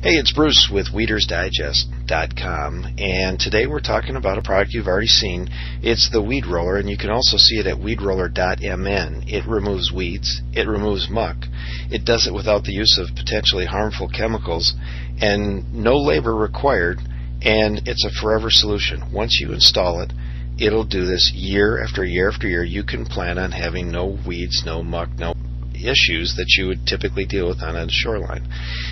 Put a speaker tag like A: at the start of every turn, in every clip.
A: Hey, it's Bruce with WeedersDigest.com, and today we're talking about a product you've already seen. It's the weed roller, and you can also see it at weedroller.mn. It removes weeds, it removes muck, it does it without the use of potentially harmful chemicals, and no labor required, and it's a forever solution. Once you install it, it'll do this year after year after year. You can plan on having no weeds, no muck, no issues that you would typically deal with on a shoreline.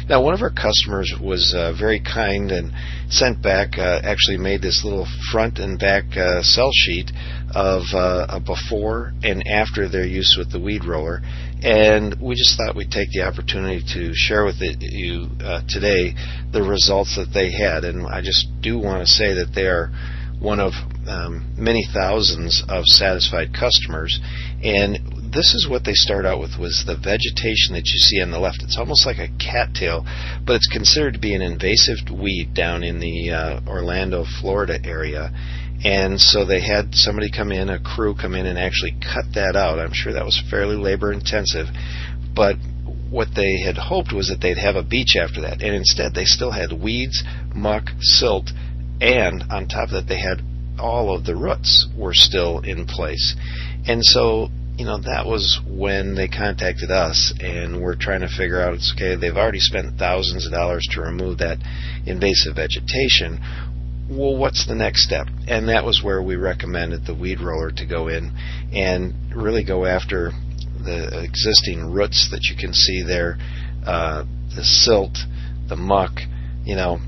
A: Now, one of our customers was very kind and sent back, actually made this little front and back sell sheet of a before and after their use with the weed roller, and we just thought we'd take the opportunity to share with you today the results that they had. And I just do want to say that they are one of many thousands of satisfied customers, and this is what they start out with, was the vegetation that you see on the left. It's almost like a cattail, but it's considered to be an invasive weed down in the Orlando, Florida area. And so they had somebody come in, a crew come in and actually cut that out. I'm sure that was fairly labor intensive, but what they had hoped was that they'd have a beach after that, and instead they still had weeds, muck, silt, and on top of that they had all of the roots were still in place. And so, you know, that was when they contacted us, and we're trying to figure out, it's okay, they've already spent thousands of dollars to remove that invasive vegetation. Well, what's the next step? And that was where we recommended the weed roller to go in and really go after the existing roots that you can see there, the silt, the muck, you know,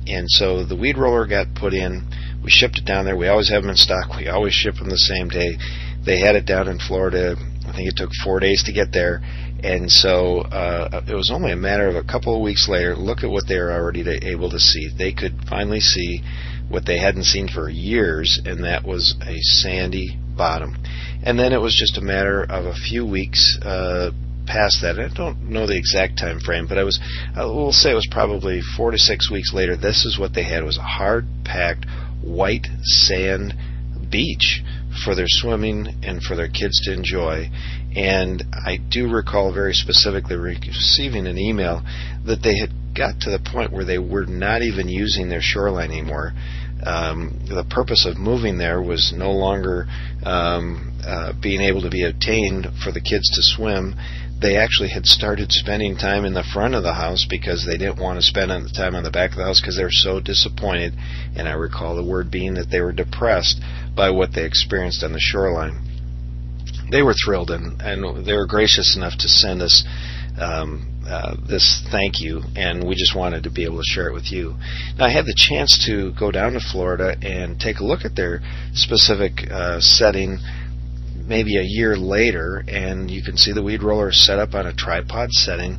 A: and so the weed roller got put in. We shipped it down there. We always have them in stock. We always ship them the same day. They had it down in Florida. I think it took 4 days to get there, and so it was only a matter of a couple of weeks later. Look at what they were already able to see. They could finally see what they hadn't seen for years, and that was a sandy bottom. And then it was just a matter of a few weeks past that. I don't know the exact time frame, but we'll say it was probably 4 to 6 weeks later. This is what they had, was a hard-packed white sand beach for their swimming and for their kids to enjoy. And I do recall very specifically receiving an email that they had got to the point where they were not even using their shoreline anymore. The purpose of moving there was no longer being able to be obtained for the kids to swim. They actually had started spending time in the front of the house because they didn't want to spend the time on the back of the house because they were so disappointed. And I recall the word being that they were depressed by what they experienced on the shoreline. They were thrilled, and they were gracious enough to send us this thank you, and we just wanted to be able to share it with you. Now, I had the chance to go down to Florida and take a look at their specific setting maybe a year later, and you can see the weed roller is set up on a tripod setting,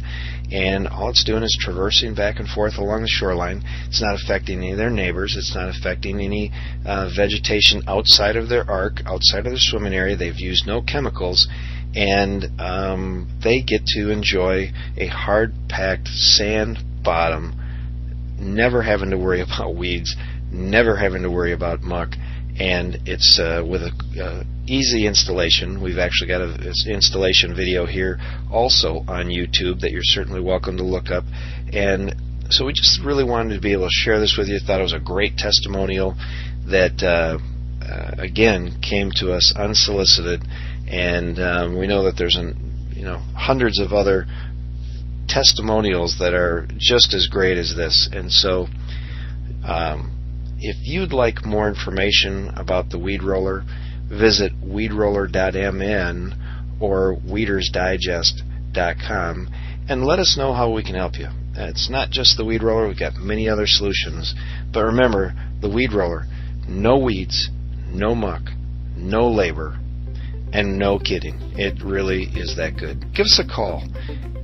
A: and all it's doing is traversing back and forth along the shoreline. It's not affecting any of their neighbors. It's not affecting any vegetation outside of their arc, outside of their swimming area. They've used no chemicals, and they get to enjoy a hard-packed sand bottom, never having to worry about weeds, never having to worry about muck, and it's with a easy installation. We've actually got an installation video here also on YouTube that you're certainly welcome to look up. And so we just really wanted to be able to share this with you. Thought it was a great testimonial that again came to us unsolicited, and we know that there's hundreds of other testimonials that are just as great as this. And so if you'd like more information about the weed roller, visit weedroller.mn or weedersdigest.com and let us know how we can help you. It's not just the weed roller. We've got many other solutions. But remember, the weed roller, no weeds, no muck, no labor, and no kidding. It really is that good. Give us a call.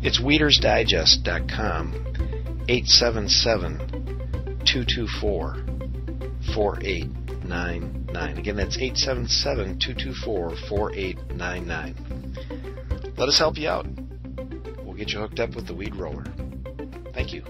A: It's weedersdigest.com, 877-224-4899. Again, that's 877-224-4899. Let us help you out. We'll get you hooked up with the weed roller. Thank you.